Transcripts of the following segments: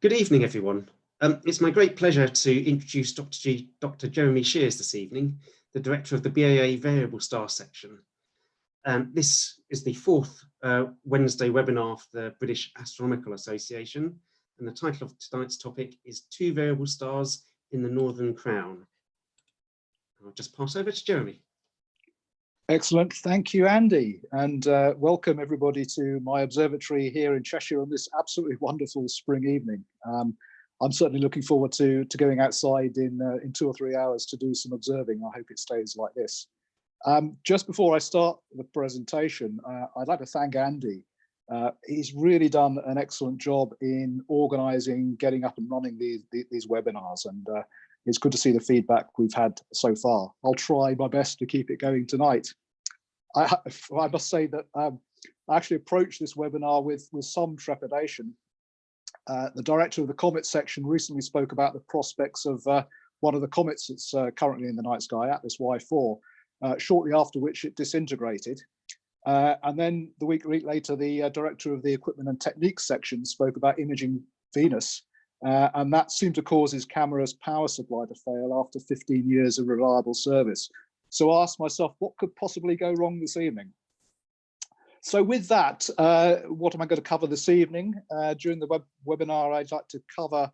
Good evening, everyone. It's my great pleasure to introduce Dr. Jeremy Shears this evening, the Director of the BAA Variable Star Section. This is the fourth Wednesday webinar for the British Astronomical Association, and the title of tonight's topic is Two Variable Stars in the Northern Crown. I'll just pass over to Jeremy. Excellent, thank you, Andy, and welcome everybody to my observatory here in Cheshire on this absolutely wonderful spring evening. I'm certainly looking forward to going outside in 2 or 3 hours to do some observing. I hope it stays like this. Just before I start the presentation, I'd like to thank Andy. He's really done an excellent job in organising, getting up and running these webinars, and it's good to see the feedback we've had so far. I'll try my best to keep it going tonight. I must say that I actually approached this webinar with some trepidation. The director of the comet section recently spoke about the prospects of one of the comets that's currently in the night sky, Atlas Y4, shortly after which it disintegrated. And then the week later, the director of the equipment and techniques section spoke about imaging Venus. And that seemed to cause his camera's power supply to fail after 15 years of reliable service. So I asked myself, what could possibly go wrong this evening? So with that, what am I going to cover this evening? During the webinar, I'd like to cover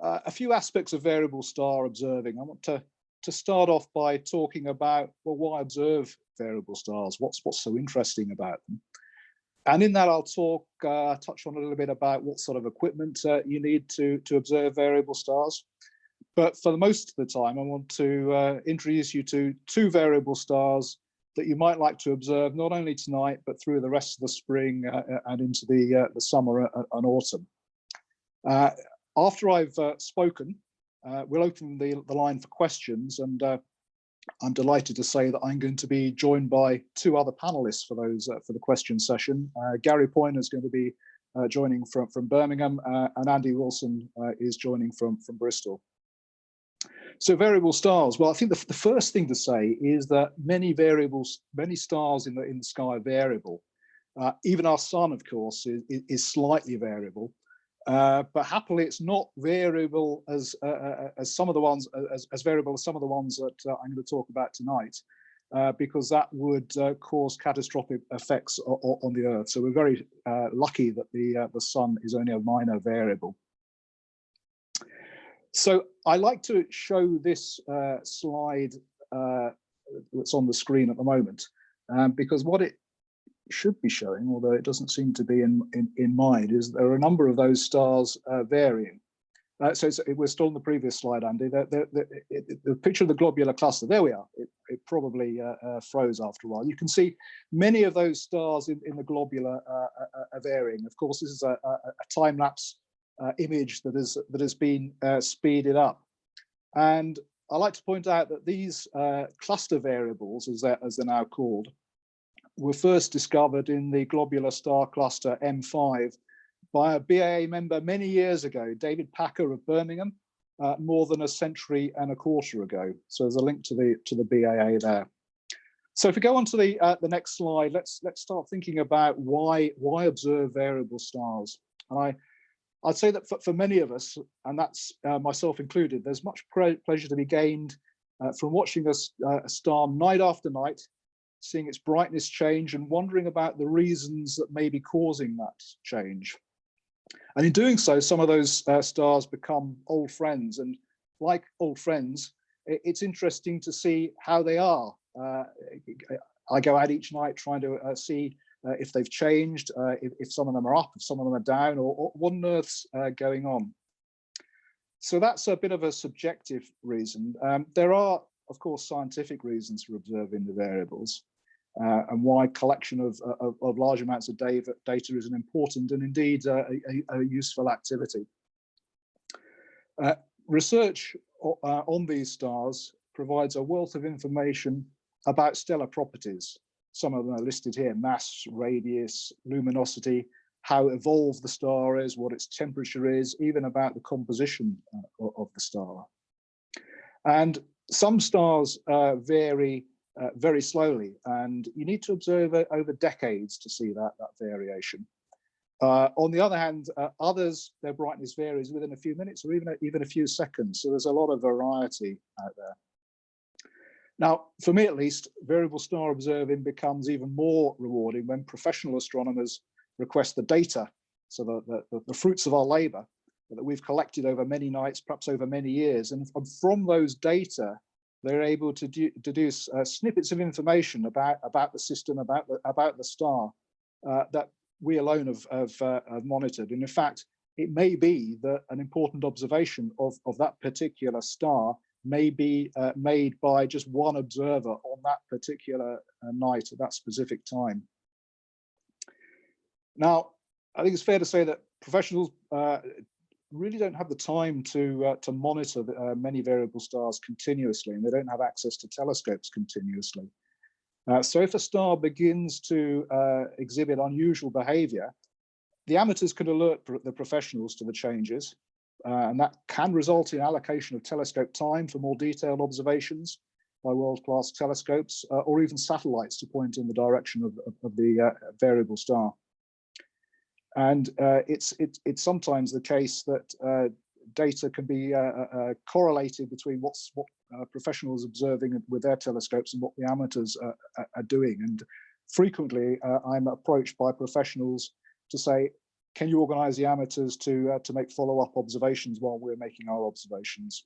a few aspects of variable star observing. I want to start off by talking about, well, why observe variable stars? What's so interesting about them? And in that, I'll touch on a little bit about what sort of equipment you need to observe variable stars. But for the most of the time, I want to introduce you to two variable stars that you might like to observe, not only tonight, but through the rest of the spring and into the summer and autumn. After I've spoken, we'll open the line for questions, and I'm delighted to say that I'm going to be joined by two other panelists for the question session. Gary Poyner is going to be joining from Birmingham, and Andy Wilson is joining from Bristol. So variable stars. Well, I think the first thing to say is that many stars in the sky are variable. Even our sun, of course, is slightly variable. But happily, it's not variable as some of the ones as variable as some of the ones that I'm going to talk about tonight, because that would cause catastrophic effects on the Earth. So we're very lucky that the sun is only a minor variable. So I like to show this slide that's on the screen at the moment, because what it should be showing, although it doesn't seem to be in mine, is there are a number of those stars varying. So we're still on the previous slide, Andy. The picture of the globular cluster, there we are. It probably froze after a while. You can see many of those stars in the globular are varying. Of course, this is a time-lapse image that has been speeded up. And I like to point out that these cluster variables, as they're now called, were first discovered in the globular star cluster M5 by a BAA member many years ago, David Packer of Birmingham, more than a century and a quarter ago. So there's a link to the BAA there. So if we go on to the next slide, let's start thinking about why observe variable stars. And I'd say that for many of us, and that's myself included, there's much pleasure to be gained from watching a star night after night, seeing its brightness change and wondering about the reasons that may be causing that change. And in doing so, some of those stars become old friends. And like old friends, it's interesting to see how they are. I go out each night trying to see if they've changed, if some of them are up, if some of them are down, or what on earth's going on. So that's a bit of a subjective reason. There are, of course, scientific reasons for observing the variables, and why collection of large amounts of data is an important and indeed a useful activity. Research on these stars provides a wealth of information about stellar properties. Some of them are listed here: mass, radius, luminosity, how evolved the star is, what its temperature is, even about the composition of the star. And some stars vary very slowly, and you need to observe it over decades to see that variation. On the other hand, others, their brightness varies within a few minutes or even a few seconds. So there's a lot of variety out there. Now, for me at least, variable star observing becomes even more rewarding when professional astronomers request the data, so the fruits of our labor that we've collected over many nights, perhaps over many years. And from those data, they're able to deduce snippets of information about the system, about the star that we alone have monitored. And in fact, it may be that an important observation of that particular star may be made by just one observer on that particular night at that specific time. Now, I think it's fair to say that professionals really don't have the time to monitor many variable stars continuously, and they don't have access to telescopes continuously. So if a star begins to exhibit unusual behavior, the amateurs can alert the professionals to the changes, and that can result in allocation of telescope time for more detailed observations by world-class telescopes, or even satellites to point in the direction of the variable star. And it's sometimes the case that data can be correlated between what professionals observing with their telescopes and what the amateurs are doing. And frequently, I'm approached by professionals to say, can you organize the amateurs to make follow-up observations while we're making our observations?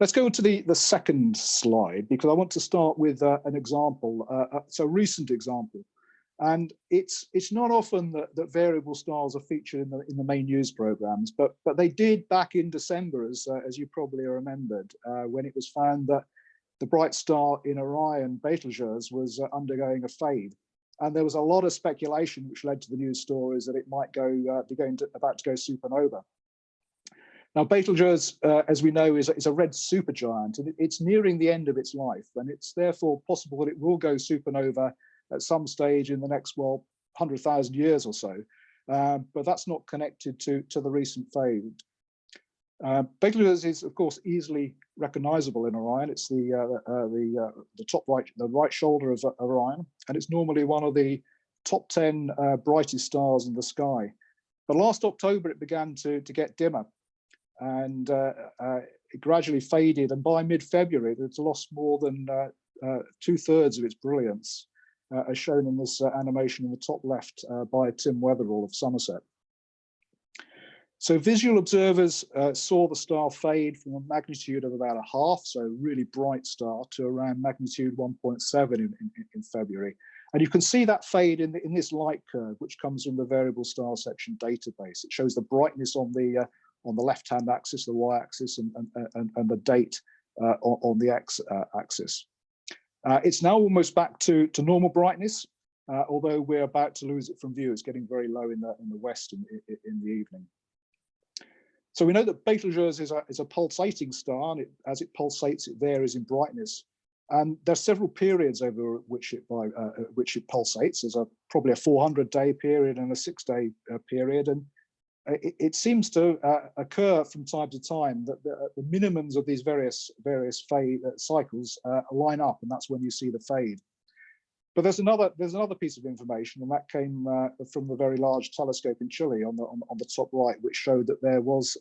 Let's go to the second slide, because I want to start with an example, so a recent example. And it's not often that variable stars are featured in the main news programs, but they did back in December, as you probably remembered, when it was found that the bright star in Orion, Betelgeuse, was undergoing a fade. And there was a lot of speculation which led to the news stories that it might about to go supernova. Now, Betelgeuse, as we know, is a red supergiant, and it's nearing the end of its life, and it's therefore possible that it will go supernova at some stage in the next, 100,000 years or so. But that's not connected to the recent fade. Betelgeuse is, of course, easily recognizable in Orion. It's the top right, the right shoulder of Orion, and it's normally one of the top 10 brightest stars in the sky. But last October, it began to get dimmer, and it gradually faded. And by mid-February, it's lost more than 2/3 of its brilliance, as shown in this animation in the top left by Tim Weatherall of Somerset. So visual observers saw the star fade from a magnitude of about 1/2, so a really bright star, to around magnitude 1.7 in February. And you can see that fade in this light curve, which comes from the variable star section database. It shows the brightness on the left-hand axis, the y-axis, and the date on the x-axis. It's now almost back to normal brightness, although we're about to lose it from view. It's getting very low in the west in the evening. So we know that Betelgeuse is a pulsating star, and as it pulsates, it varies in brightness. And there's several periods over which it pulsates. There's probably a 400-day period and a 6-day period, and it seems to occur from time to time that the minimums of these various fade cycles line up, and that's when you see the fade. But there's another piece of information, and that came from the Very Large Telescope in Chile on the top right, which showed that there was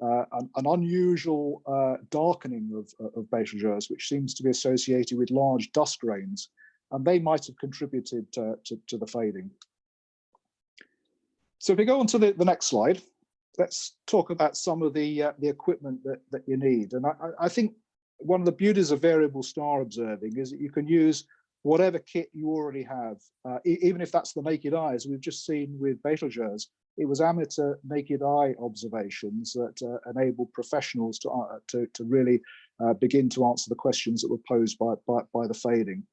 an unusual darkening of Betelgeuse, which seems to be associated with large dust grains, and they might have contributed to the fading. So if we go on to the next slide, let's talk about some of the equipment that you need. And I think one of the beauties of variable star observing is that you can use whatever kit you already have, even if that's the naked eye, as we've just seen with Betelgeuse. It was amateur naked eye observations that enabled professionals to really begin to answer the questions that were posed by the fading.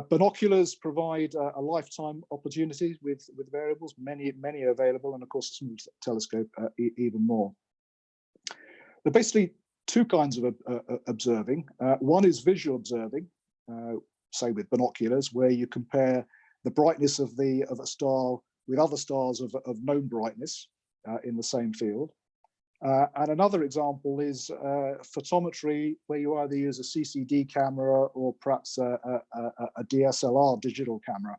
Binoculars provide a lifetime opportunity with variables, many are available, and of course a small telescope even more. There are basically two kinds of observing. One is visual observing, say with binoculars, where you compare the brightness of a star with other stars of known brightness in the same field. And another example is photometry, where you either use a CCD camera or perhaps a DSLR digital camera.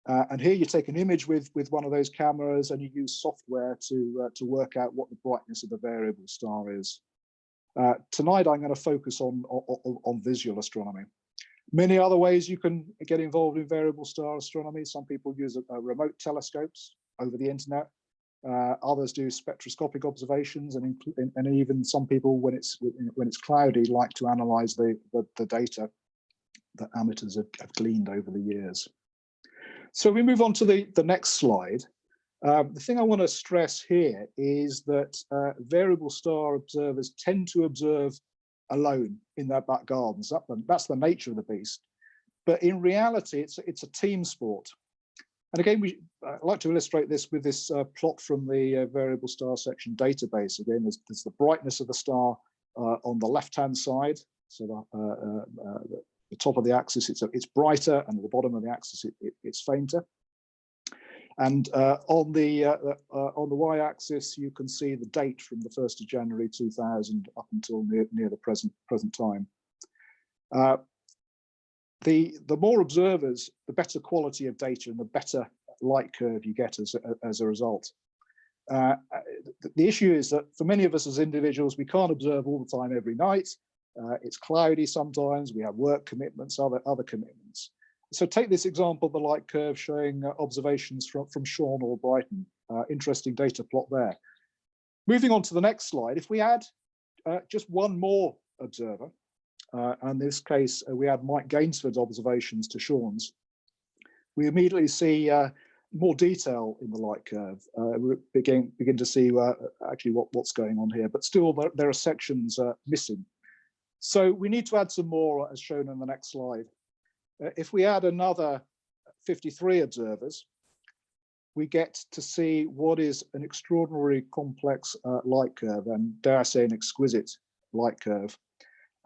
And here you take an image with one of those cameras and you use software to work out what the brightness of the variable star is. Tonight, I'm going to focus on visual astronomy. Many other ways you can get involved in variable star astronomy. Some people use remote telescopes over the internet. Others do spectroscopic observations, and even some people, when it's cloudy, like to analyze the data that amateurs have gleaned over the years. So we move on to the next slide. The thing I want to stress here is that variable star observers tend to observe alone in their back gardens. That's the nature of the beast. But in reality, it's a team sport. And again, I'd like to illustrate this with this plot from the variable star section database. Again, there's the brightness of the star on the left-hand side. So the top of the axis, it's brighter, and at the bottom of the axis, it's fainter. And on the y-axis, you can see the date from the 1st of January 2000 up until near the present time. The more observers, the better quality of data and the better light curve you get as a result. The issue is that for many of us as individuals, we can't observe all the time every night. It's cloudy sometimes, we have work commitments, other commitments. So take this example, the light curve showing observations from Sean or Brighton. Interesting data plot there. Moving on to the next slide, if we add just one more observer, and in this case, we add Mike Gainsford's observations to Sean's, we immediately see more detail in the light curve. We begin to see actually what's going on here, but still there are sections missing. So we need to add some more, as shown in the next slide. If we add another 53 observers, we get to see what is an extraordinarily complex light curve, and dare I say an exquisite light curve.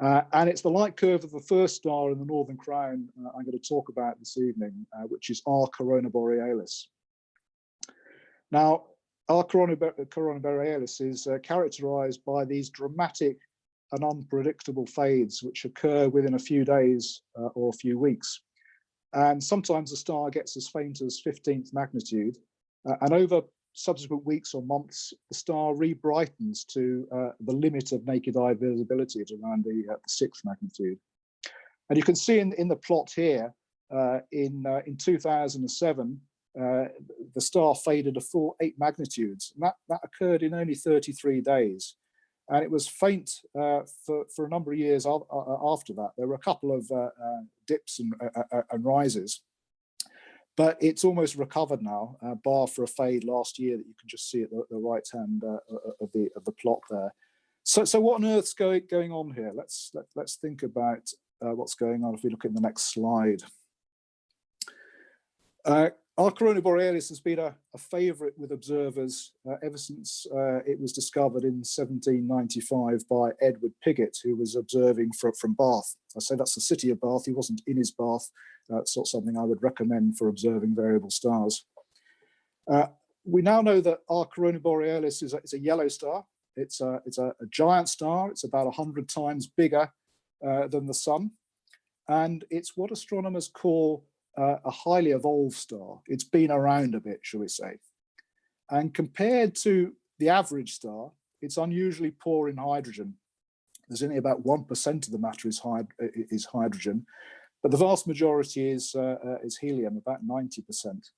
And it's the light curve of the first star in the Northern Crown I'm going to talk about this evening, which is R Corona Borealis. Now, R Corona Borealis is characterized by these dramatic and unpredictable fades, which occur within a few days or a few weeks. And sometimes the star gets as faint as 15th magnitude. And over subsequent weeks or months, the star re-brightens to the limit of naked eye visibility at around the 6th magnitude. And you can see in the plot here, in 2007, the star faded a full 8 magnitudes. And that occurred in only 33 days. And it was faint for a number of years after that. There were a couple of dips and rises. But it's almost recovered now, bar for a fade last year that you can just see at the right hand of the plot there. So what on earth's going on here? Let's think about what's going on if we look at the next slide. R Corona Borealis has been a favourite with observers ever since it was discovered in 1795 by Edward Pigott, who was observing from Bath. I say that's the city of Bath. He wasn't in his bath. It's not something I would recommend for observing variable stars. We now know that R Corona Borealis is a yellow star. It's a giant star. It's about 100 times bigger than the Sun. And it's what astronomers call a highly evolved star. It's been around a bit, shall we say. And compared to the average star, it's unusually poor in hydrogen. There's only about 1% of the matter is hydrogen, but the vast majority is helium, about 90%.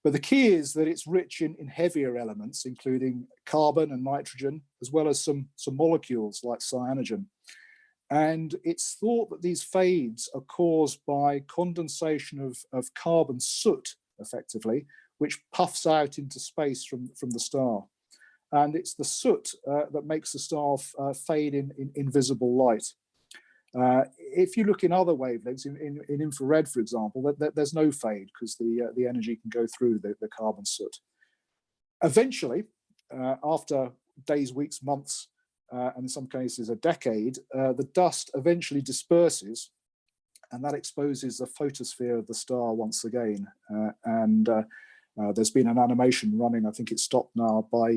But the key is that it's rich in heavier elements, including carbon and nitrogen, as well as some molecules like cyanogen. And it's thought that these fades are caused by condensation of carbon soot, effectively, which puffs out into space from the star. And it's the soot that makes the star fade in invisible light. If you look in other wavelengths, in infrared, for example, there's no fade because the energy can go through the carbon soot. Eventually, after days, weeks, months, and in some cases a decade, the dust eventually disperses, and that exposes the photosphere of the star once again. There's been an animation running, I think it's stopped now, by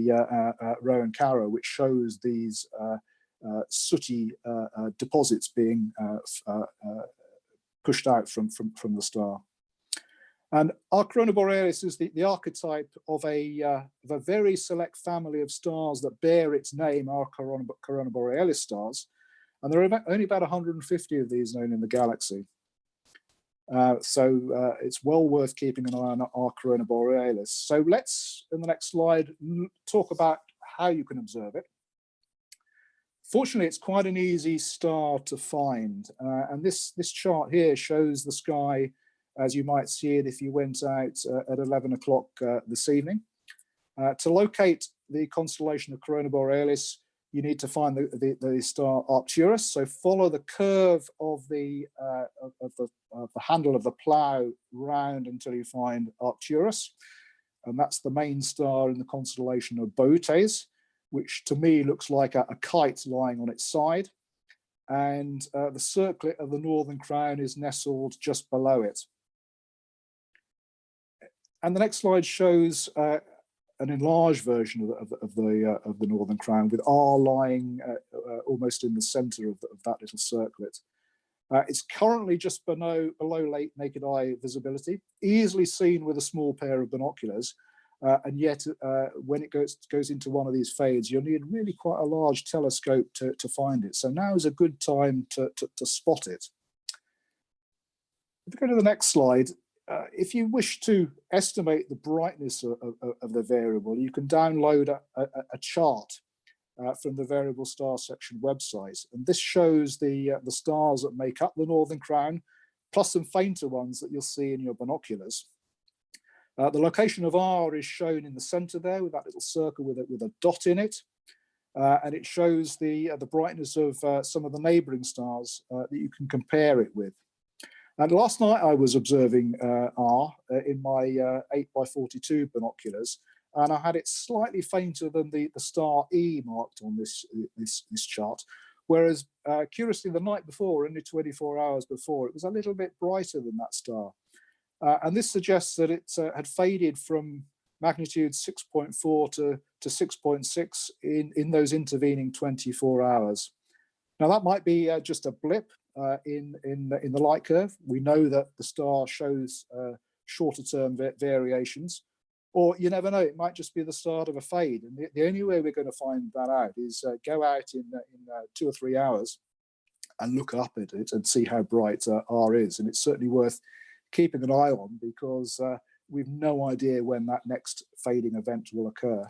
Rowan Carrow, which shows these sooty deposits being pushed out from the star. And our Corona Borealis is the archetype of a very select family of stars that bear its name, our Corona Borealis stars. And there are only about 150 of these known in the galaxy. So it's well worth keeping an eye on our Corona Borealis. So let's, in the next slide, talk about how you can observe it. Fortunately, it's quite an easy star to find. And this chart here shows the sky as you might see it if you went out at 11 o'clock this evening. To locate the constellation of Corona Borealis, you need to find the star Arcturus. So follow the curve of the handle of the plough round until you find Arcturus. And that's the main star in the constellation of Bootes, which to me looks like a kite lying on its side. And the circlet of the Northern Crown is nestled just below it. And the next slide shows an enlarged version of the Northern Crown, with R lying almost in the centre of that little circlet. It's currently just below naked eye visibility, easily seen with a small pair of binoculars. And yet, when it goes into one of these fades, you'll need really quite a large telescope to find it. So now is a good time to spot it. If we go to the next slide, if you wish to estimate the brightness of the variable, you can download a chart from the Variable Star Section website. And this shows the stars that make up the Northern Crown, plus some fainter ones that you'll see in your binoculars. The location of R is shown in the center there with that little circle with a dot in it. And it shows the brightness of some of the neighboring stars that you can compare it with. And last night I was observing R in my 8x42 binoculars, and I had it slightly fainter than the star E marked on this chart. Whereas curiously, the night before, only 24 hours before, it was a little bit brighter than that star. And this suggests that it had faded from magnitude 6.4 to 6.6 in those intervening 24 hours. Now that might be just a blip in the light curve. We know that the star shows shorter term variations, or you never know, it might just be the start of a fade. And the only way we're going to find that out is go out in 2 or 3 hours and look up at it and see how bright R is. And it's certainly worth keeping an eye on, because we've no idea when that next fading event will occur.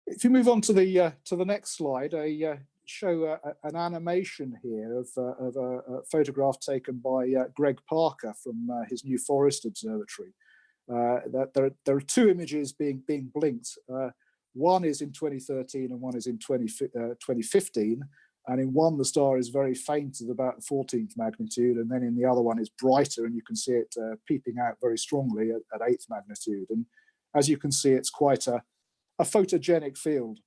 If you move on to the next slide, I show an animation here of a photograph taken by Greg Parker from his New Forest Observatory. There are two images being blinked. One is in 2013 and one is in 2015. And in one, the star is very faint at about the 14th magnitude, and then in the other one is brighter, and you can see it peeping out very strongly at 8th magnitude. And as you can see, it's quite a photogenic field.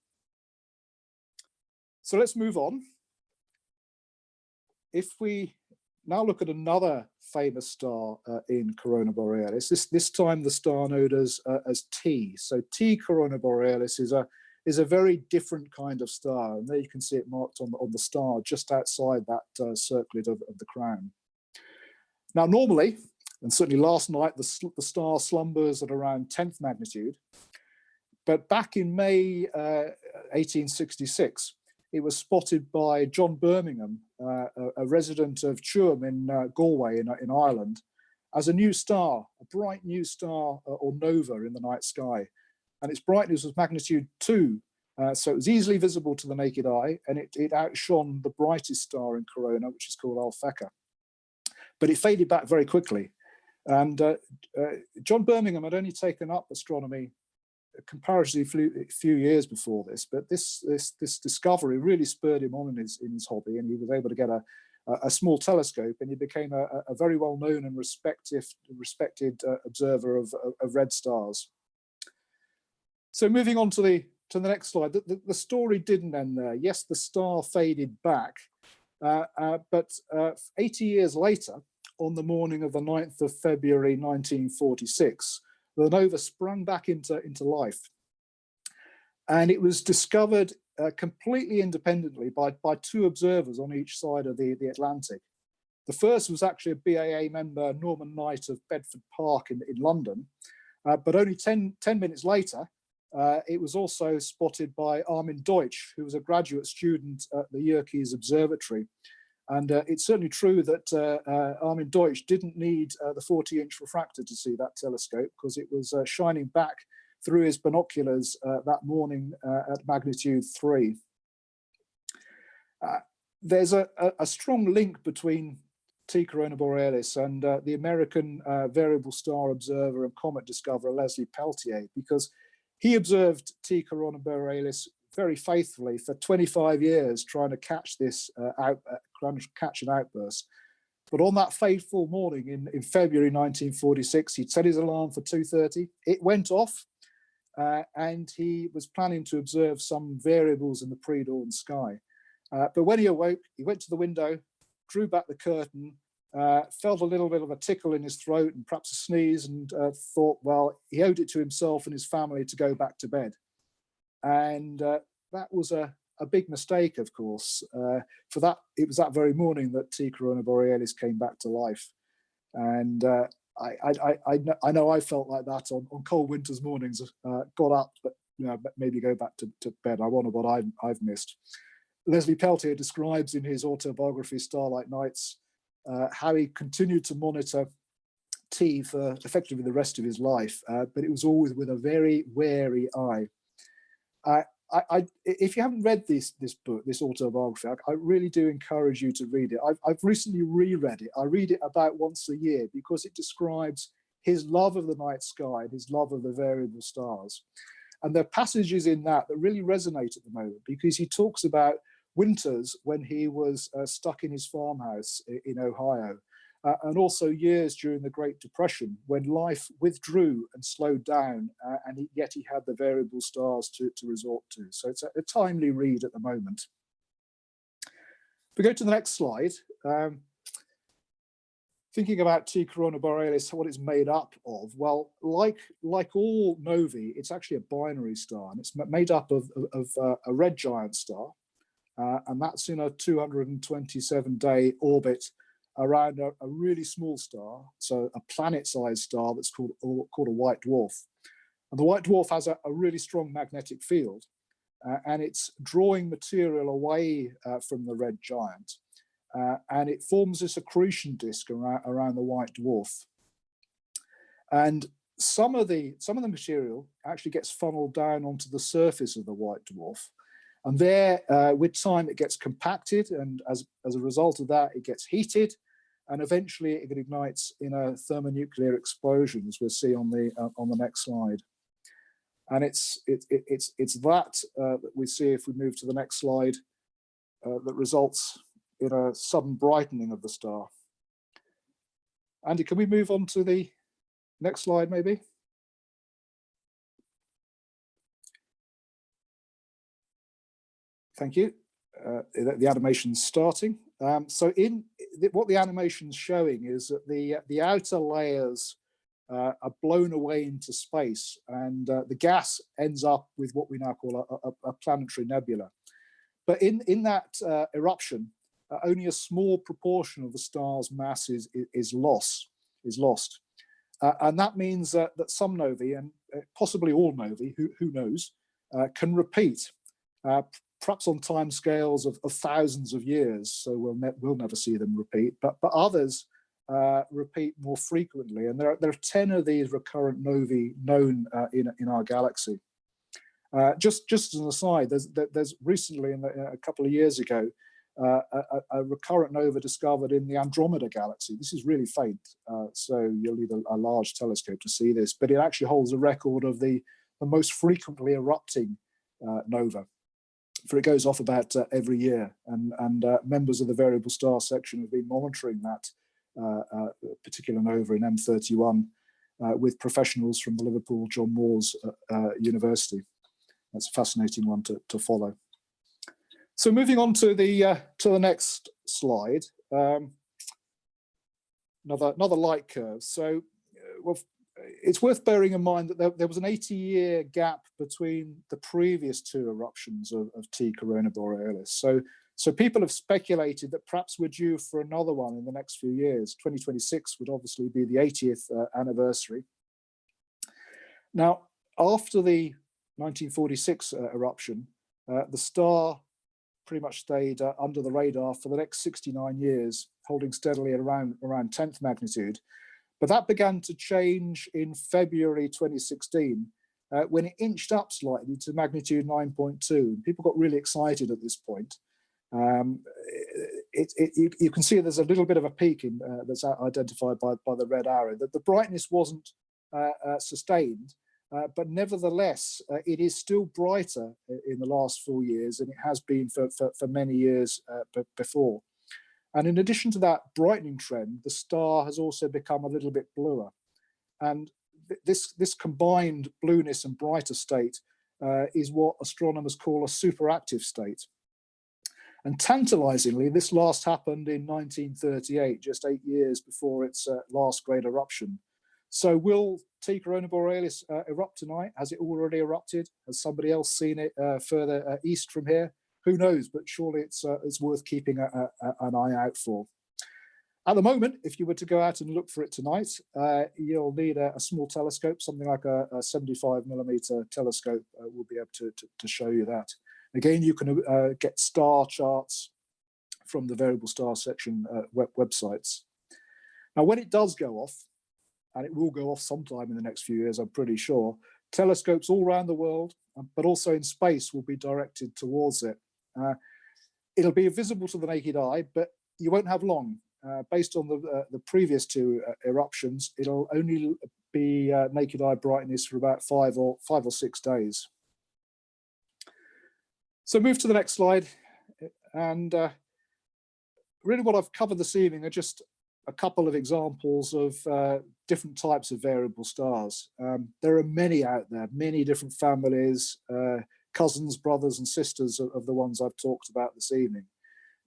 So let's move on. If we now look at another famous star in Corona Borealis, this time the star known as T. So T Corona Borealis is a very different kind of star, and there you can see it marked on the star just outside that circlet of the crown. Now, normally, and certainly last night, the star slumbers at around 10th magnitude, but back in May 1866, it was spotted by John Birmingham, a resident of Tuam in Galway in Ireland, as a new star, a bright new star or nova in the night sky. And its brightness was magnitude 2, so it was easily visible to the naked eye, and it outshone the brightest star in Corona, which is called Alphecca. But it faded back very quickly. And John Birmingham had only taken up astronomy comparatively few years before this, but this discovery really spurred him on in his hobby, and he was able to get a small telescope, and he became a very well-known and respected observer of red stars. So moving on to the next slide, the story didn't end there. Yes, the star faded back, but 80 years later, on the morning of the 9th of February 1946, the nova sprung back into life. And it was discovered completely independently by two observers on each side of the Atlantic. The first was actually a BAA member, Norman Knight of Bedford Park in London, but only 10 minutes later, it was also spotted by Armin Deutsch, who was a graduate student at the Yerkes Observatory. And it's certainly true that Armin Deutsch didn't need the 40-inch refractor to see that telescope, because it was shining back through his binoculars that morning at magnitude 3. There's a strong link between T Corona Borealis and the American variable star observer and comet discoverer Leslie Peltier, because he observed T Corona Borealis very faithfully for 25 years, trying to catch this trying to catch an outburst. But on that fateful morning in February 1946, he'd set his alarm for 2:30. It went off, and he was planning to observe some variables in the pre-dawn sky. But when he awoke, he went to the window, drew back the curtain, felt a little bit of a tickle in his throat and perhaps a sneeze, and thought, well, he owed it to himself and his family to go back to bed. And that was a big mistake, of course. For that, it was that very morning that T Corona Borealis came back to life. And I know I felt like that on cold winter's mornings. Got up, but maybe go back to bed. I wonder what I've missed. Leslie Peltier describes in his autobiography Starlight Nights how he continued to monitor T for effectively the rest of his life, but it was always with a very wary eye. If you haven't read this book, this autobiography, I really do encourage you to read it. I've recently reread it. I read it about once a year because it describes his love of the night sky and his love of the variable stars. And there are passages in that really resonate at the moment, because he talks about winters when he was stuck in his farmhouse in Ohio, and also years during the Great Depression when life withdrew and slowed down, and yet he had the variable stars to resort to. So it's a timely read at the moment. If we go to the next slide, thinking about T Corona Borealis, what it's made up of, well, like all novae, it's actually a binary star, and it's made up of a red giant star, and that's in a 227-day orbit around a really small star, so a planet-sized star that's called a white dwarf. And the white dwarf has a really strong magnetic field, and it's drawing material away from the red giant, and it forms this accretion disk around the white dwarf. And some of the material actually gets funneled down onto the surface of the white dwarf. And there, with time, it gets compacted, and as a result of that, it gets heated, and eventually it ignites in a thermonuclear explosion, as we'll see on the next slide. And it's that that we see, if we move to the next slide, that results in a sudden brightening of the star. Andy, can we move on to the next slide, maybe? Thank you. The animation's starting. So what the animation's showing is that the outer layers are blown away into space, and the gas ends up with what we now call a planetary nebula. But in that eruption, only a small proportion of the star's mass is lost. And that means that some novae, and possibly all novae, who knows, can repeat. Perhaps on time scales of thousands of years, so we'll never see them repeat, but others repeat more frequently, and there are 10 of these recurrent novae known in our galaxy. Just as an aside, there's recently, a couple of years ago, a recurrent nova discovered in the Andromeda galaxy. This is really faint, so you'll need a large telescope to see this, but it actually holds a record of the most frequently erupting nova. For it goes off about every year, and members of the variable star section have been monitoring that particular nova in M31 with professionals from the Liverpool John Moores University. That's a fascinating one to follow. So moving on to the next slide, another light curve. So well, it's worth bearing in mind that there was an 80-year gap between the previous two eruptions of T Corona Borealis. So So people have speculated that perhaps we're due for another one in the next few years. 2026 would obviously be the 80th anniversary. Now, after the 1946 eruption, the star pretty much stayed under the radar for the next 69 years, holding steadily at around 10th magnitude. But that began to change in February 2016, when it inched up slightly to magnitude 9.2. People got really excited at this point. You can see there's a little bit of a peak in, that's identified by the red arrow. That the brightness wasn't sustained, but nevertheless, it is still brighter in the last 4 years than it has been for many years before. And in addition to that brightening trend, the star has also become a little bit bluer. And this combined blueness and brighter state is what astronomers call a superactive state. And tantalizingly, this last happened in 1938, just 8 years before its last great eruption. So will T Corona Borealis erupt tonight? Has it already erupted? Has somebody else seen it further east from here? Who knows, but surely it's worth keeping an eye out for. At the moment, if you were to go out and look for it tonight, you'll need a small telescope, something like a 75mm telescope will be able to show you that. Again, you can get star charts from the variable star section websites. Now, when it does go off, and it will go off sometime in the next few years, I'm pretty sure, telescopes all around the world, but also in space, will be directed towards it. It'll be visible to the naked eye, but you won't have long. Based on the previous two eruptions, it'll only be naked eye brightness for about 5 or 6 days. So move to the next slide. And really what I've covered this evening are just a couple of examples of different types of variable stars. There are many out there, many different families, cousins, brothers and sisters of the ones I've talked about this evening.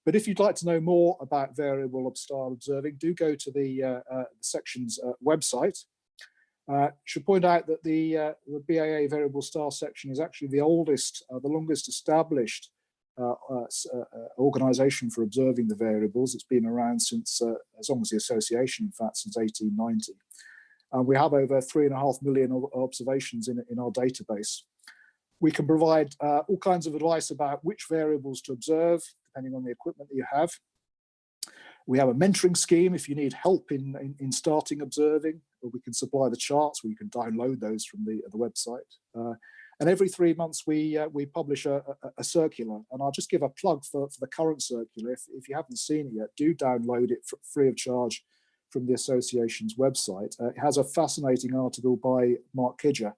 But if you'd like to know more about variable star observing, do go to the section's website. Should point out that the BAA variable star section is actually the oldest, the longest established organisation for observing the variables. It's been around since, as long as the association, in fact, since 1890. We have over 3.5 million observations in our database. We can provide all kinds of advice about which variables to observe, depending on the equipment that you have. We have a mentoring scheme if you need help in starting observing, or we can supply the charts where you can download those from the website. And every 3 months we publish a circular, and I'll just give a plug for the current circular. If you haven't seen it yet, do download it free of charge from the association's website. It has a fascinating article by Mark Kidger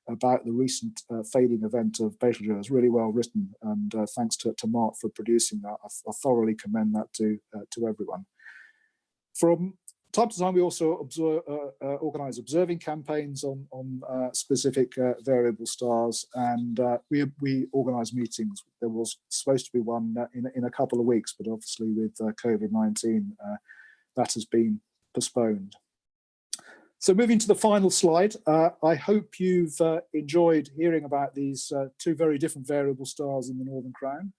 about the recent fading event of Betelgeuse. It's really well written, and thanks to Mark for producing that. I thoroughly commend that to everyone. From time to time, we also organise observing campaigns on specific variable stars, and we organise meetings. There was supposed to be one in a couple of weeks, but obviously with COVID-19, that has been postponed. So moving to the final slide, I hope you've enjoyed hearing about these two very different variable stars in the Northern Crown.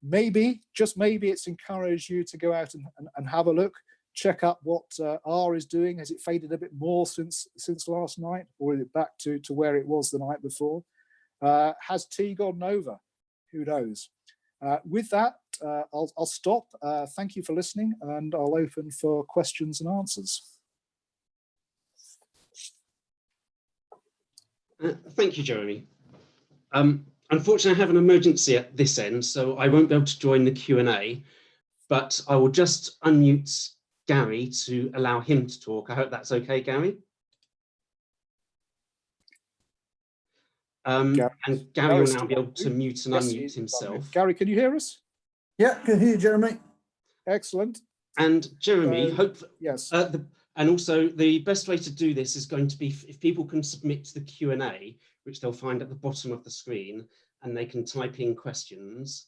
Maybe, just maybe, it's encouraged you to go out and have a look, check out what R is doing. Has it faded a bit more since last night, or is it back to where it was the night before? Has T gone over? Who knows? With that, I'll stop. Thank you for listening, and I'll open for questions and answers. Thank you, Jeremy. Unfortunately, I have an emergency at this end, so I won't be able to join the Q&A, but I will just unmute Gary to allow him to talk. I hope that's okay, Gary. And Gary will now be able to mute and unmute himself. Gary, can you hear us? Yeah, can hear you, Jeremy. Excellent. And Jeremy, yes. And also the best way to do this is going to be if people can submit the Q&A, which they'll find at the bottom of the screen, and they can type in questions.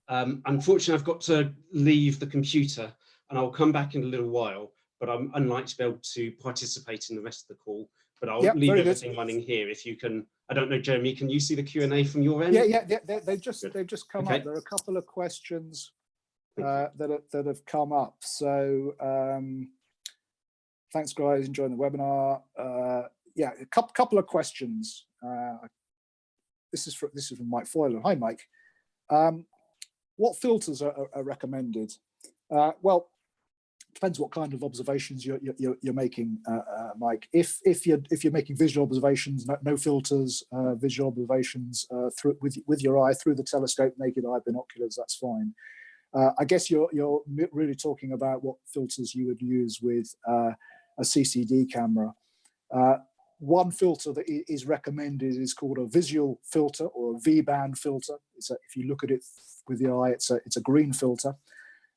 Unfortunately, I've got to leave the computer, and I'll come back in a little while, but I'm unlikely to be able to participate in the rest of the call. but I'll Yep, leave very good. everything running here. If you can, I don't know, Jeremy, can you see the Q&A from your end? Yeah, they've just come Okay. up. There are a couple of questions Thank that have come up. So thanks, guys, enjoying the webinar. Yeah, a couple of questions. This is from Mike Foyler. Hi, Mike. What filters are recommended? Well, depends what kind of observations you're making, Mike. If you're making visual observations, no filters, visual observations with your eye through the telescope, naked eye binoculars, that's fine. I guess you're really talking about what filters you would use with a CCD camera. One filter that is recommended is called a visual filter or a V-band filter. If you look at it with the eye, it's a green filter.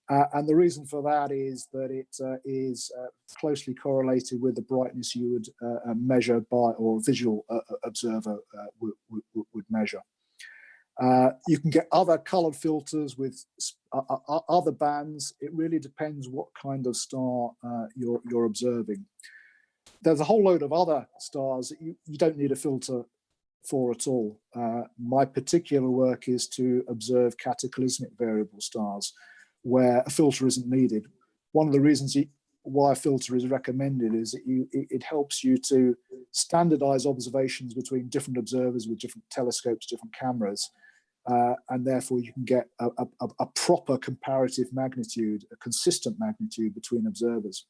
And the reason for that is that it is closely correlated with the brightness you would measure by, or a visual observer would measure. You can get other colored filters with other bands. It really depends what kind of star you're observing. There's a whole load of other stars that you don't need a filter for at all. My particular work is to observe cataclysmic variable stars, where a filter isn't needed. One of the reasons why a filter is recommended is that it helps you to standardize observations between different observers with different telescopes, different cameras, and therefore you can get a proper comparative magnitude, a consistent magnitude between observers.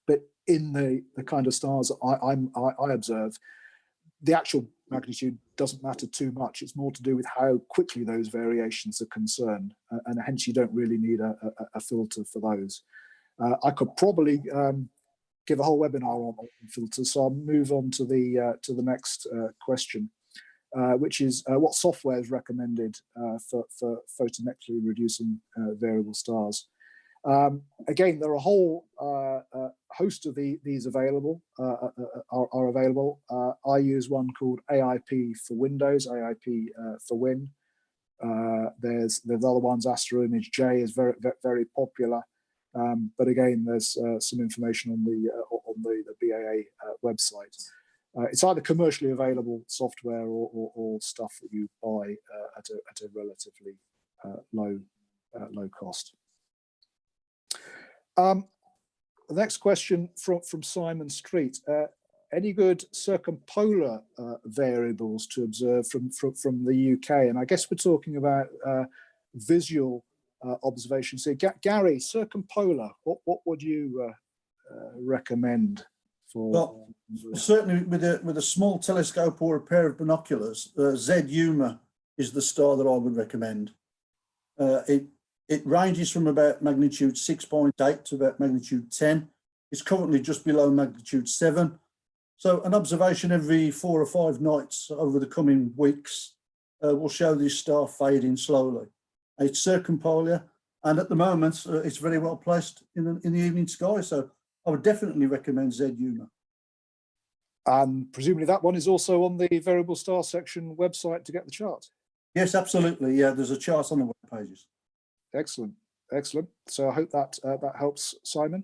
But in the kind of stars that I observe, the actual magnitude doesn't matter too much. It's more to do with how quickly those variations are concerned, and hence you don't really need a filter for those. I could probably give a whole webinar on filters, so I'll move on to the next question, which is what software is recommended for photometrically reducing variable stars. Again, there are a whole host of these available, are available. I use one called AIP for Windows, AIP for Win. There's other ones. Astro Image J is very popular, but again, there's some information on the BAA website. It's either commercially available software or stuff that you buy at a relatively low cost. The next question from Simon Street. Any good circumpolar variables to observe from the UK? And I guess we're talking about visual observations here. Gary, circumpolar, what would you recommend for? Well, certainly with a small telescope or a pair of binoculars, Z-UMA is the star that I would recommend. It ranges from about magnitude 6.8 to about magnitude 10. It's currently just below magnitude 7. So an observation every 4 or 5 nights over the coming weeks will show this star fading slowly. It's circumpolar, and at the moment it's very well placed in the evening sky. So I would definitely recommend Z-UMA. And presumably that one is also on the variable star section website to get the chart. Yes, absolutely. Yeah, there's a chart on the web pages. Excellent, excellent. So I hope that that helps, Simon.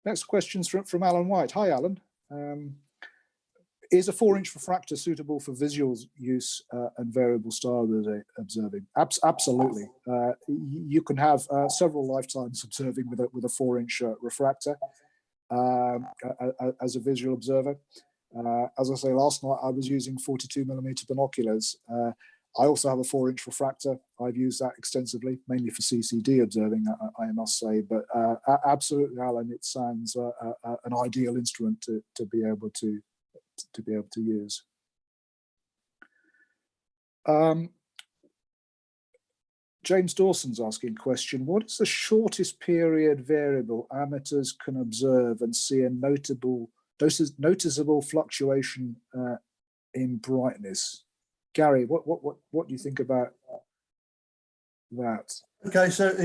Next question's from Alan White. Hi, Alan. Is a 4-inch refractor suitable for visual use and variable star observing? Absolutely. You can have several lifetimes observing with a 4-inch refractor as a visual observer. As I say, last night I was using 42mm binoculars. I also have a 4-inch refractor. I've used that extensively, mainly for CCD observing, I must say. But absolutely, Alan, it sounds an ideal instrument to be able to use. James Dawson's asking a question. What is the shortest period variable amateurs can observe and see a noticeable fluctuation in brightness? Gary, what do you think about that? Okay, so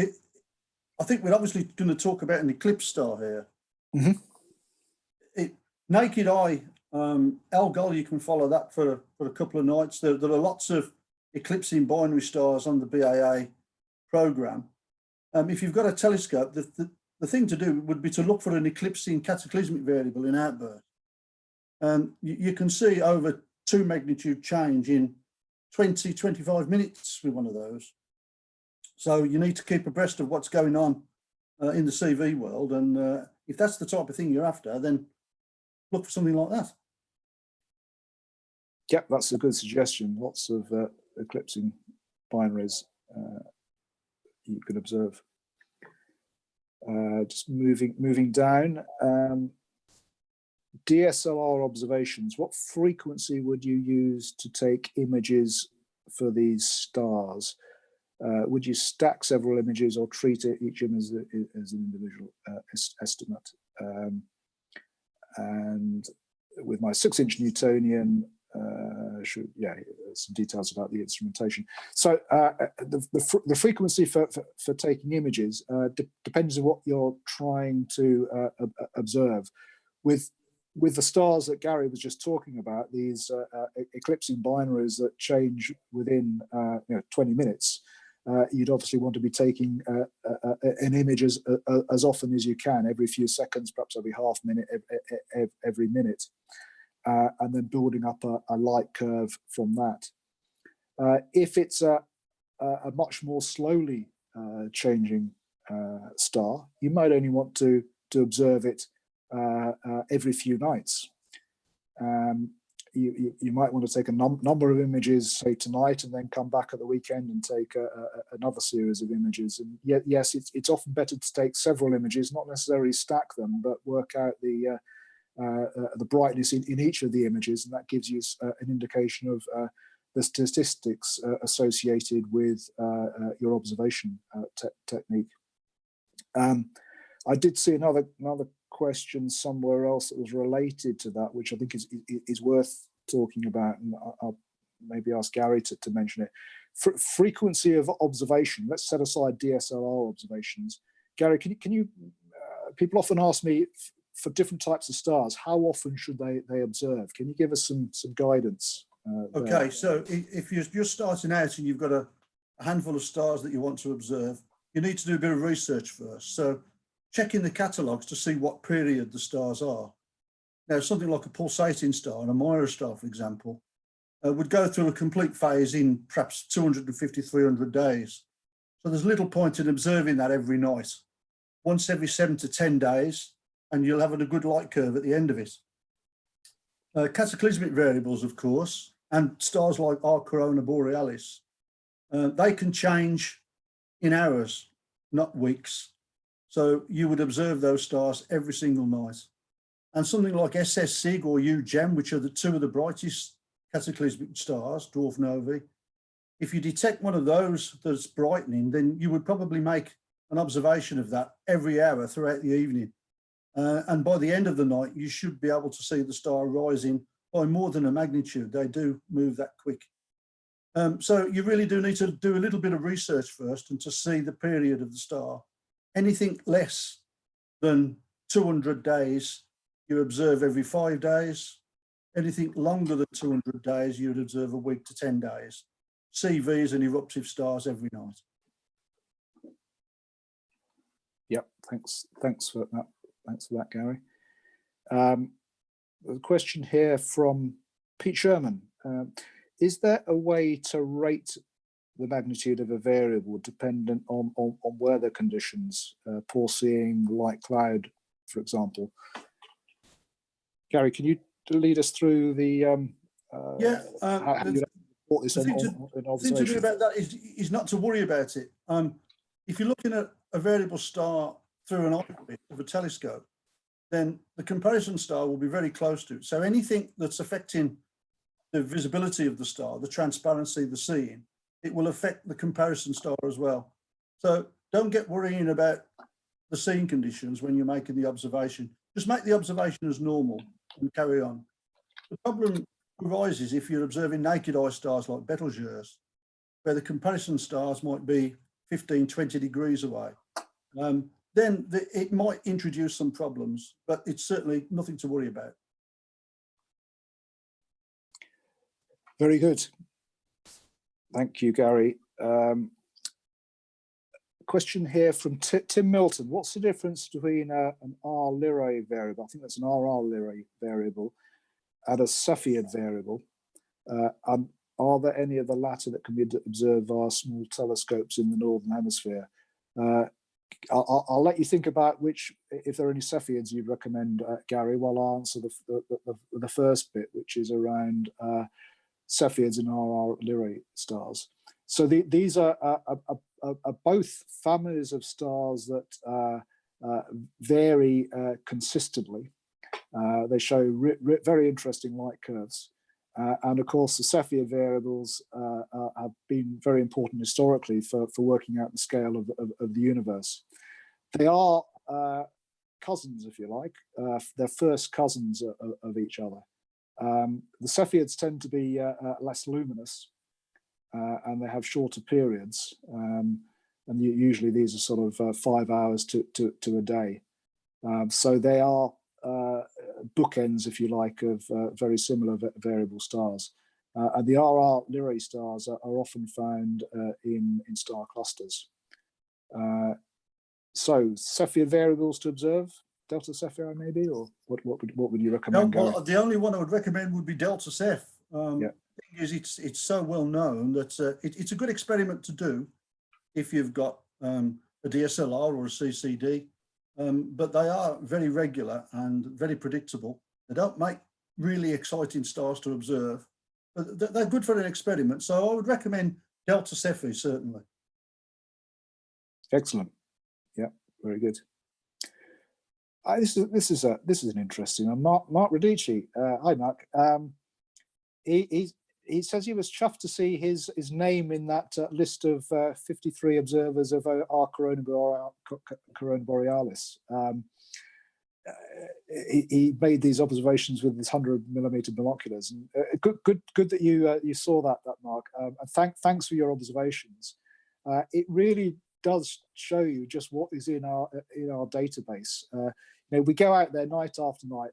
I think we're obviously going to talk about an eclipse star here. Mm-hmm. Naked eye, Algol, you can follow that for a couple of nights. There are lots of eclipsing binary stars on the BAA program. If you've got a telescope, the thing to do would be to look for an eclipsing cataclysmic variable in outburst. You can see over 2 magnitude change in 20, 25 minutes with one of those. So you need to keep abreast of what's going on in the CV world. And if that's the type of thing you're after, then look for something like that. Yep, that's a good suggestion. Lots of eclipsing binaries you can observe. Just moving down. DSLR observations. What frequency would you use to take images for these stars? Would you stack several images or treat each image as an individual estimate? And with my 6-inch Newtonian, some details about the instrumentation. So the frequency for taking images depends on what you're trying to observe. With the stars that Gary was just talking about, these eclipsing binaries that change within 20 minutes, you'd obviously want to be taking an image as often as you can, every few seconds, perhaps every half minute, every minute, and then building up a light curve from that. If it's a much more slowly changing star, you might only want to observe it every few nights. You might want to take a number of images, say tonight, and then come back at the weekend and take another series of images. And yes, it's often better to take several images, not necessarily stack them, but work out the brightness in each of the images, and that gives you an indication of the statistics associated with your observation technique. I did see another question somewhere else that was related to that, which I think is worth talking about, and I'll maybe ask Gary to mention it. Frequency of observation. Let's set aside DSLR observations. Gary, can you? People often ask me for different types of stars, how often should they observe? Can you give us some guidance? Okay, so if you're just starting out and you've got a handful of stars that you want to observe, you need to do a bit of research first. So check in the catalogues to see what period the stars are. Now, something like a pulsating star, and a Mira star, for example, would go through a complete phase in perhaps 250, 300 days. So there's little point in observing that every night. Once every 7 to 10 days, and you'll have a good light curve at the end of it. Cataclysmic variables, of course, and stars like our Corona Borealis, they can change in hours, not weeks. So you would observe those stars every single night. And something like SS Sig or UGEM, which are the 2 of the brightest cataclysmic stars, dwarf novae, if you detect one of those that's brightening, then you would probably make an observation of that every hour throughout the evening. And by the end of the night, you should be able to see the star rising by more than a magnitude. They do move that quick. So you really do need to do a little bit of research first and to see the period of the star. Anything less than 200 days, you observe every 5 days. Anything longer than 200 days, you'd observe a week to 10 days. CVs and eruptive stars every night. Yep, thanks for that. Thanks for that, Gary. A question here from Pete Sherman. Is there a way to rate the magnitude of a variable dependent on weather conditions, poor seeing, light cloud, for example? Gary, can you lead us through the how you report this on observation? The thing to do about that is not to worry about it. If you're looking at a variable star through an orbit of a telescope, then the comparison star will be very close to it. So anything that's affecting the visibility of the star, the transparency, the seeing, it will affect the comparison star as well. So don't get worrying about the seeing conditions when you're making the observation. Just make the observation as normal and carry on. The problem arises if you're observing naked eye stars like Betelgeuse, where the comparison stars might be 15, 20 degrees away. Then it might introduce some problems, but it's certainly nothing to worry about. Very good. Thank you, Gary. question here from Tim Milton. What's the difference between an R Lyrae variable, I think that's an RR Lyrae variable, and a Cepheid variable? And are there any of the latter that can be observed via small telescopes in the Northern Hemisphere? I'll let you think about which, if there are any Cepheids you'd recommend, Gary, while I answer the first bit, which is around Cepheids and RR Lyrae stars. So these are both families of stars that vary consistently. They show very interesting light curves. And of course, the Cepheid variables have been very important historically for working out the scale of the universe. They are cousins, if you like. They're first cousins of each other. The Cepheids tend to be less luminous, and they have shorter periods. And usually these are sort of 5 hours to a day. So they are bookends, if you like, of very similar variable stars. And the RR Lyrae stars are often found in star clusters. So Cepheid variables to observe, Delta Cephei maybe, or what would you recommend? No, well, the only one I would recommend would be Delta Ceph. Yeah. The thing is, it's so well known that it's a good experiment to do if you've got a DSLR or a CCD. But they are very regular and very predictable. They don't make really exciting stars to observe, but they're good for an experiment. So I would recommend Delta Cephei, certainly. Excellent. Yeah, very good. This is an interesting one. Mark Radici. Hi, Mark. He says he was chuffed to see his name in that list of 53 observers of our Corona Borealis. He made these observations with his 100mm binoculars, and good that you saw that Mark. And thanks for your observations. It really does show you just what is in our database. You know, we go out there night after night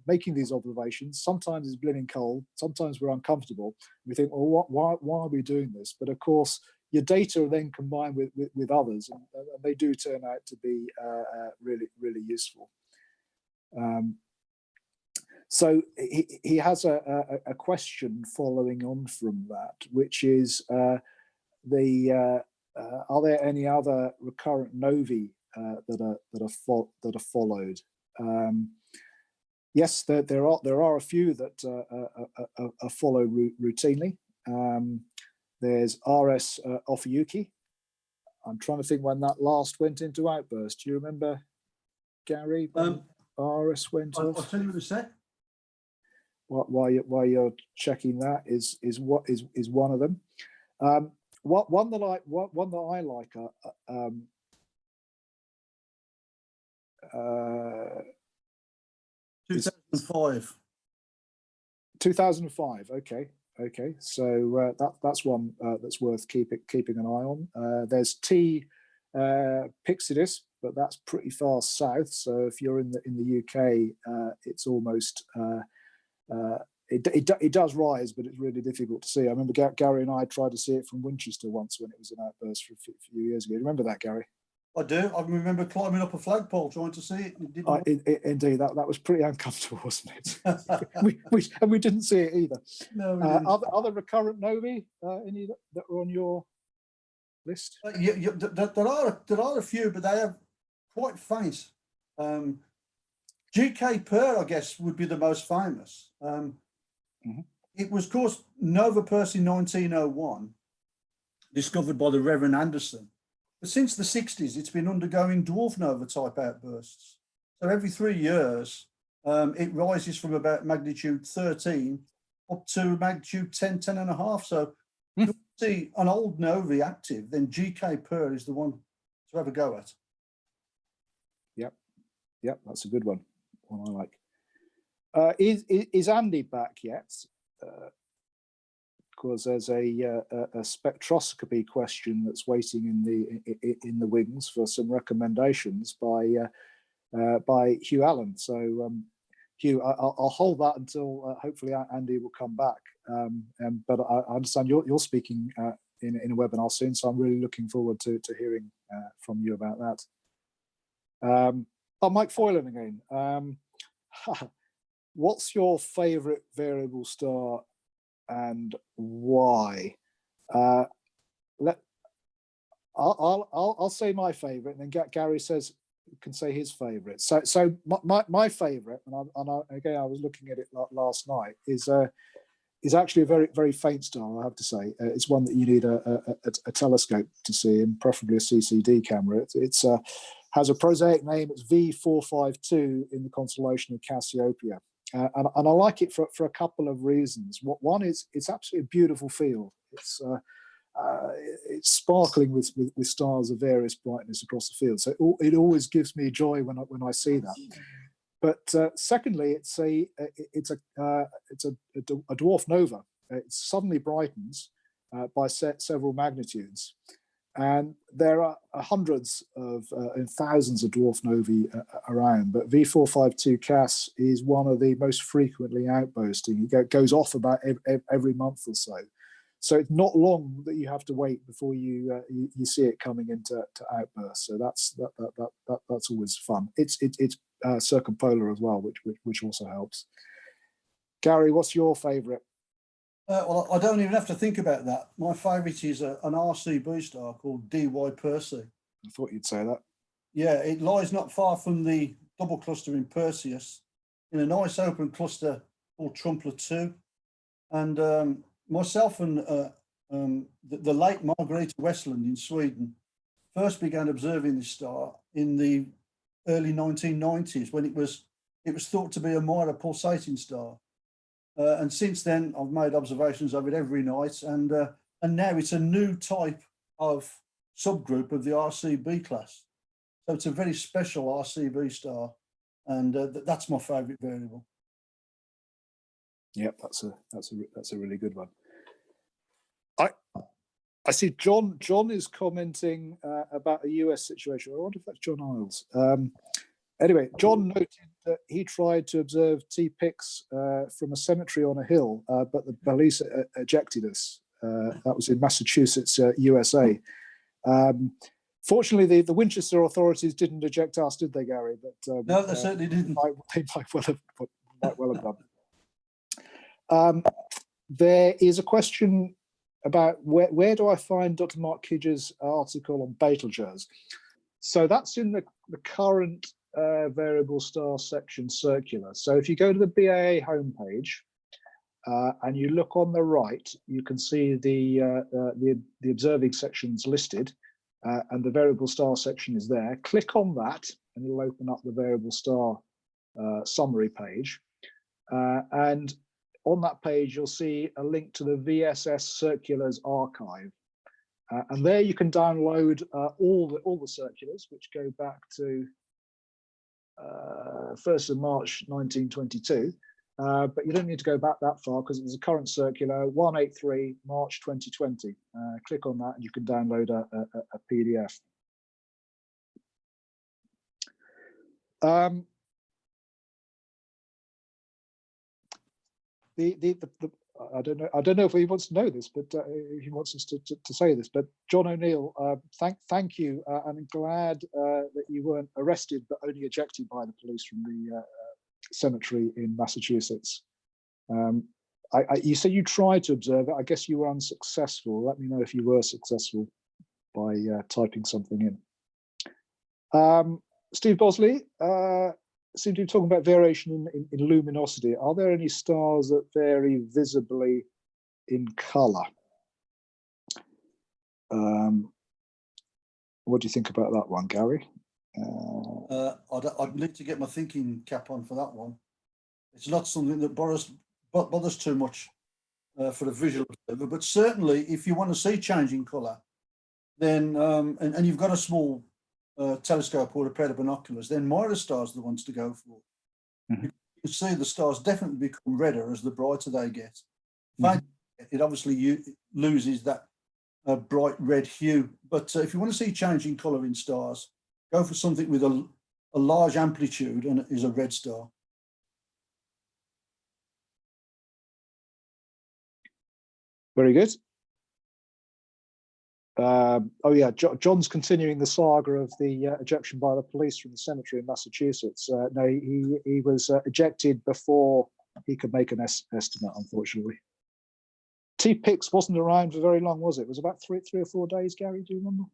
making these observations. Sometimes it's blimmin' cold, sometimes we're uncomfortable. We think, well, why are we doing this? But of course, your data are then combined with others, and they do turn out to be really useful. So he has a question following on from that, which is are there any other recurrent novae that are followed? Yes, there are a few that are followed routinely. There's RS Ophiuchi. I'm trying to think when that last went into outburst. Do you remember, Gary? RS went off. I'll tell you in a sec. While you're checking that is one of them. One that I like. 2005. 2005. Okay. So that's one that's worth keeping an eye on. There's T Pixidus, but that's pretty far south. So if you're in the UK, it's almost it does rise, but it's really difficult to see. I remember Gary and I tried to see it from Winchester once when it was an outburst for a few years ago. Remember that, Gary? I do. I remember climbing up a flagpole trying to see it. Indeed, that was pretty uncomfortable, wasn't it? we didn't see it either. No, we didn't. Other recurrent novae, any that were on your list? There are a few, but they are quite faint. GK Per, I guess, would be the most famous. It was, of course, Nova Persei 1901, discovered by the Reverend Anderson. But since the 60s, it's been undergoing dwarf nova type outbursts. So every 3 years, it rises from about magnitude 13 up to magnitude 10, 10 and a half. So if you see an old nova active, then GK Per is the one to have a go at. Yep, that's a good one I like. Is Andy back yet? Because there's a spectroscopy question that's waiting in the wings for some recommendations by Hugh Allen. So Hugh, I'll hold that until hopefully Andy will come back. But I understand you're speaking in a webinar soon, so I'm really looking forward to hearing from you about that. Mike Foylan again. What's your favourite variable star and why? I'll say my favourite, and then Gary can say his favourite. So my favourite, and again I was looking at it last night, is actually a very, very faint star, I have to say. It's one that you need a telescope to see, and preferably a CCD camera. It has a prosaic name. It's V452 in the constellation of Cassiopeia. And I like it for a couple of reasons. One is it's absolutely a beautiful field. It's sparkling with stars of various brightness across the field. So it always gives me joy when I see that. But secondly, it's a dwarf nova. It suddenly brightens by several magnitudes, and there are hundreds and thousands of dwarf novae around. But V452 Cas is one of the most frequently outbursting. It goes off about every month or so. So it's not long that you have to wait before you see it coming into outburst. So that's always fun. It's circumpolar as well, which also helps. Gary, what's your favourite? Well, I don't even have to think about that. My favourite is an RCB star called DY Persei. I thought you'd say that. Yeah, it lies not far from the double cluster in Perseus, in a nice open cluster called Trumpler 2. And myself and the late Margareta Westland in Sweden first began observing this star in the early 1990s, when it was thought to be a minor pulsating star. And since then, I've made observations of it every night, and now it's a new type of subgroup of the RCB class. So it's a very special RCB star, and that's my favourite variable. Yep, that's a really good one. I see John is commenting about a US situation. I wonder if that's John Isles. Anyway, John noted that he tried to observe T-Pix from a cemetery on a hill, but the police ejected us. That was in Massachusetts, USA. Fortunately, the Winchester authorities didn't eject us, did they, Gary? But no, they certainly didn't. They might well have done. There is a question about where do I find Dr. Mark Kidger's article on Betelgeuse? So that's in the current variable star section circular. So if you go to the BAA homepage and you look on the right, you can see the observing sections listed, and the variable star section is there. Click on that and it'll open up the variable star summary page. And on that page, you'll see a link to the VSS Circulars archive. And there you can download all the circulars, which go back to 1st of March 1922. But you don't need to go back that far, because it's a current circular, 183 March 2020. Click on that and you can download a PDF. I don't know if he wants to know this, but he wants us to say this. But John O'Neill, thank you. I'm glad that you weren't arrested, but only ejected by the police from the cemetery in Massachusetts. You said you tried to observe it. I guess you were unsuccessful. Let me know if you were successful by typing something in. Steve Bosley seem to be talking about variation in luminosity. Are there any stars that vary visibly in colour? What do you think about that one, Gary? I'd need to get my thinking cap on for that one. It's not something that bothers too much for the visual observer, but certainly if you want to see changing colour, then and you've got a small telescope or a pair of binoculars, then Mira stars are the ones to go for. Mm-hmm. You can see the stars definitely become redder as the brighter they get. Mm-hmm. It obviously loses that bright red hue, but if you want to see changing colour in stars, go for something with a large amplitude and it is a red star. Very good. Oh yeah, John's continuing the saga of the ejection by the police from the cemetery in Massachusetts. No, he was ejected before he could make an estimate, unfortunately. T-Pix wasn't around for very long, was it? It was about three or 4 days, Gary, do you remember?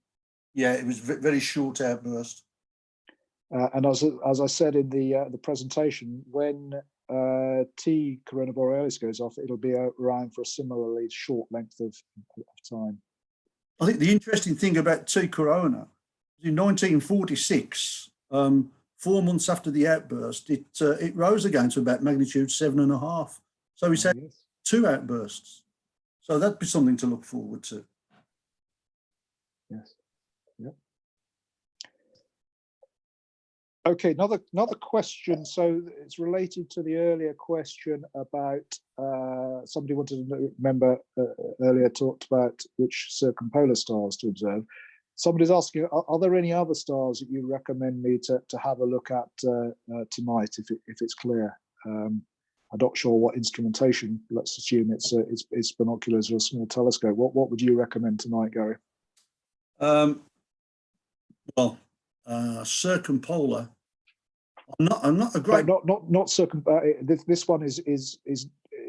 Yeah, it was very short outburst. And as I said in the presentation, when T Corona Borealis goes off, it'll be around for a similarly short length of time. I think the interesting thing about T Corona, in 1946, 4 months after the outburst, it rose again to about magnitude 7.5. So it's had 2 outbursts. So that'd be something to look forward to. Yes. Yep. Okay, another question. So it's related to the earlier question about somebody wanted to remember earlier talked about which circumpolar stars to observe. Somebody's asking, are there any other stars that you recommend me to have a look at tonight if it's clear? I'm not sure what instrumentation. Let's assume it's binoculars or a small telescope. What would you recommend tonight, Gary? Well, circumpolar. I'm not a great. Not circum. This one is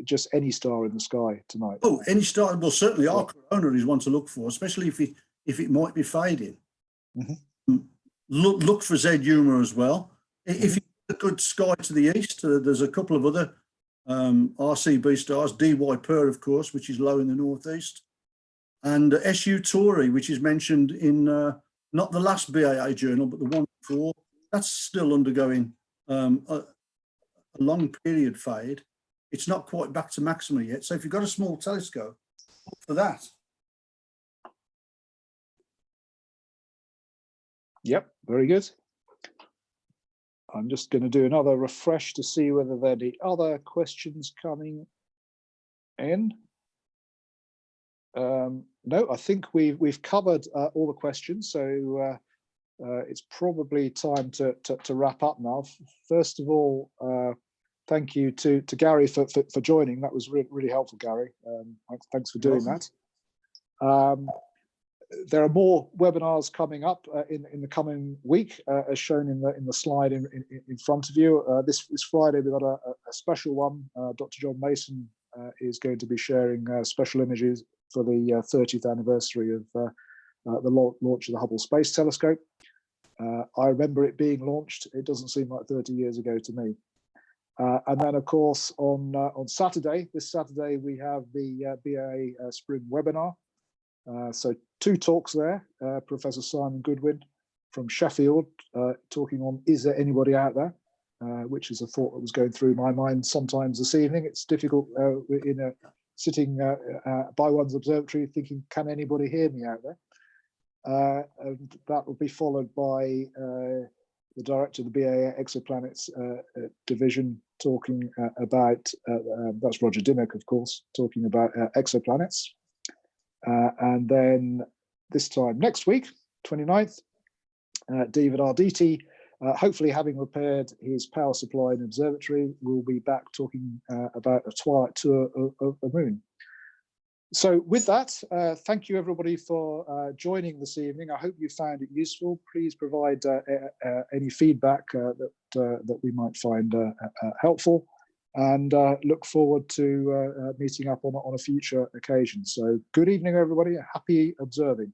just any star in the sky tonight. Oh, any star. Well, certainly our corona is one to look for, especially if it might be fading. Mm-hmm. Look for Z Humor as well. Mm-hmm. If you look at sky to the east, there's a couple of other RCB stars. DY Per, of course, which is low in the northeast, and SU Tauri, which is mentioned in not the last BAA journal, but the one before. That's still undergoing a long period fade. It's not quite back to maxima yet. So if you've got a small telescope, look for that. Yep, very good. I'm just going to do another refresh to see whether there are any other questions coming in. No, I think we've covered all the questions. So it's probably time to wrap up now. First of all, thank you to Gary for joining. That was really helpful, Gary. Thanks for doing that. There are more webinars coming up in the coming week, as shown in the slide in front of you. This Friday we've got a special one. Dr. John Mason is going to be sharing special images for the 30th anniversary of the launch of the Hubble Space Telescope. I remember it being launched. It doesn't seem like 30 years ago to me. And then, of course, on Saturday, this Saturday, we have the BAA Spring webinar. So 2 talks there. Professor Simon Goodwin from Sheffield talking on is there anybody out there, which is a thought that was going through my mind sometimes this evening. It's difficult sitting by one's observatory thinking, can anybody hear me out there? And that will be followed by the director of the BAA Exoplanets division talking about, that's Roger Dimmock, of course, talking about exoplanets. And then this time next week, 29th, David Arditi, hopefully having repaired his power supply in observatory, will be back talking about a twilight tour of the moon. So with that, thank you everybody for joining this evening. I hope you found it useful. Please provide any feedback that we might find helpful, and look forward to meeting up on a future occasion. So good evening, everybody. Happy observing.